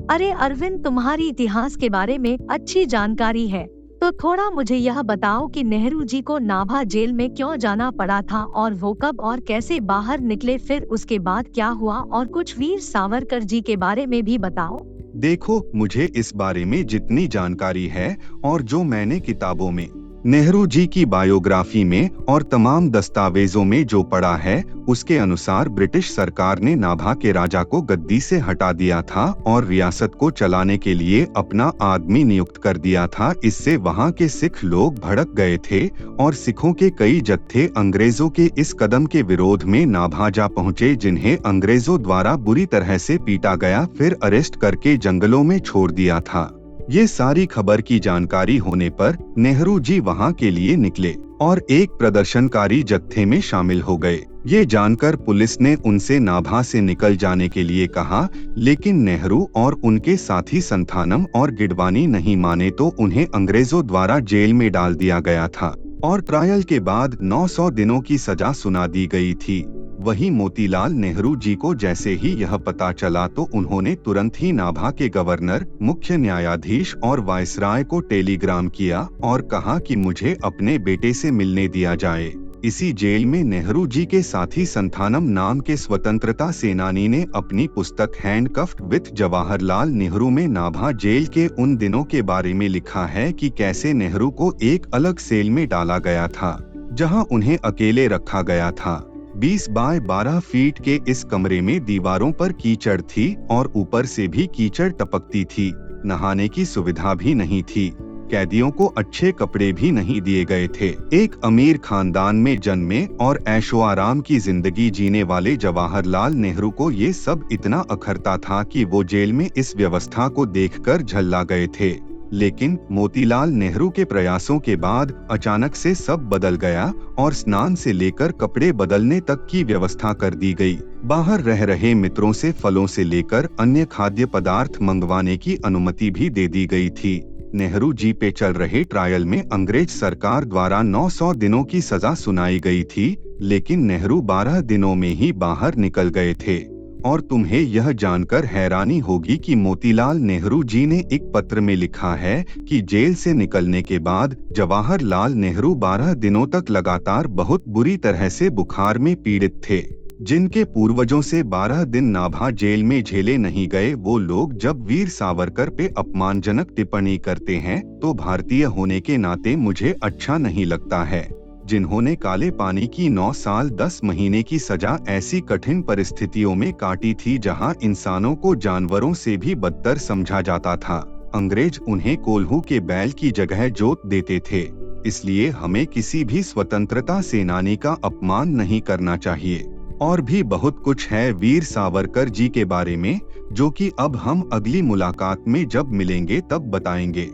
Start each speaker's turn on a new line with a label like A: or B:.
A: अरे अरविंद, तुम्हारी इतिहास के बारे में अच्छी जानकारी है, तो थोड़ा मुझे यह बताओ कि नेहरू जी को नाभा जेल में क्यों जाना पड़ा था और वो कब और कैसे बाहर निकले, फिर उसके बाद क्या हुआ, और कुछ वीर सावरकर जी के बारे में भी बताओ।
B: देखो, मुझे इस बारे में जितनी जानकारी है और जो मैंने किताबों में, नेहरू जी की बायोग्राफी में और तमाम दस्तावेजों में जो पढ़ा है, उसके अनुसार ब्रिटिश सरकार ने नाभा के राजा को गद्दी से हटा दिया था और रियासत को चलाने के लिए अपना आदमी नियुक्त कर दिया था। इससे वहां के सिख लोग भड़क गए थे और सिखों के कई जत्थे अंग्रेजों के इस कदम के विरोध में नाभा जा पहुंचे, जिन्हें अंग्रेजों द्वारा बुरी तरह से पीटा गया, फिर अरेस्ट करके जंगलों में छोड़ दिया था। ये सारी खबर की जानकारी होने पर नेहरू जी वहां के लिए निकले और एक प्रदर्शनकारी जत्थे में शामिल हो गए। ये जानकर पुलिस ने उनसे नाभा से निकल जाने के लिए कहा, लेकिन नेहरू और उनके साथी संथानम और गिडवानी नहीं माने तो उन्हें अंग्रेजों द्वारा जेल में डाल दिया गया था और ट्रायल के बाद 900 दिनों की सजा सुना दी गई थी। वहीं मोतीलाल नेहरू जी को जैसे ही यह पता चला तो उन्होंने तुरंत ही नाभा के गवर्नर, मुख्य न्यायाधीश और वायसराय को टेलीग्राम किया और कहा कि मुझे अपने बेटे से मिलने दिया जाए। इसी जेल में नेहरू जी के साथी संथानम नाम के स्वतंत्रता सेनानी ने अपनी पुस्तक हैंडकफ्ड विथ जवाहरलाल नेहरू में नाभा जेल के उन दिनों के बारे में लिखा है कि कैसे नेहरू को एक अलग सेल में डाला गया था, जहां उन्हें अकेले रखा गया था। 20 बाय 12 फीट के इस कमरे में दीवारों पर कीचड़ थी और ऊपर से भी कीचड़ टपकती थी। नहाने की सुविधा भी नहीं थी। कैदियों को अच्छे कपड़े भी नहीं दिए गए थे। एक अमीर खानदान में जन्मे और ऐशो आराम की जिंदगी जीने वाले जवाहरलाल नेहरू को ये सब इतना अखरता था कि वो जेल में इस व्यवस्था को देखकर झल्ला गए थे। लेकिन मोतीलाल नेहरू के प्रयासों के बाद अचानक से सब बदल गया और स्नान से लेकर कपड़े बदलने तक की व्यवस्था कर दी गई। बाहर रह रहे मित्रों से फलों से लेकर अन्य खाद्य पदार्थ मंगवाने की अनुमति भी दे दी गई थी। नेहरू जी पे चल रहे ट्रायल में अंग्रेज सरकार द्वारा 900 दिनों की सजा सुनाई गई थी, लेकिन नेहरू 12 दिनों में ही बाहर निकल गए थे। और तुम्हें यह जानकर हैरानी होगी कि मोतीलाल नेहरू जी ने एक पत्र में लिखा है कि जेल से निकलने के बाद जवाहरलाल नेहरू 12 दिनों तक लगातार बहुत बुरी तरह से बुखार में पीड़ित थे। जिनके पूर्वजों से 12 दिन नाभा जेल में झेले नहीं गए, वो लोग जब वीर सावरकर पे अपमानजनक टिप्पणी करते हैं तो भारतीय होने के नाते मुझे अच्छा नहीं लगता है, जिन्होंने काले पानी की 9 साल 10 महीने की सजा ऐसी कठिन परिस्थितियों में काटी थी जहां इंसानों को जानवरों से भी बदतर समझा जाता था। अंग्रेज उन्हें कोल्हू के बैल की जगह जोत देते थे। इसलिए हमें किसी भी स्वतंत्रता सेनानी का अपमान नहीं करना चाहिए। और भी बहुत कुछ है वीर सावरकर जी के बारे में, जो कि अब हम अगली मुलाकात में जब मिलेंगे तब बताएंगे।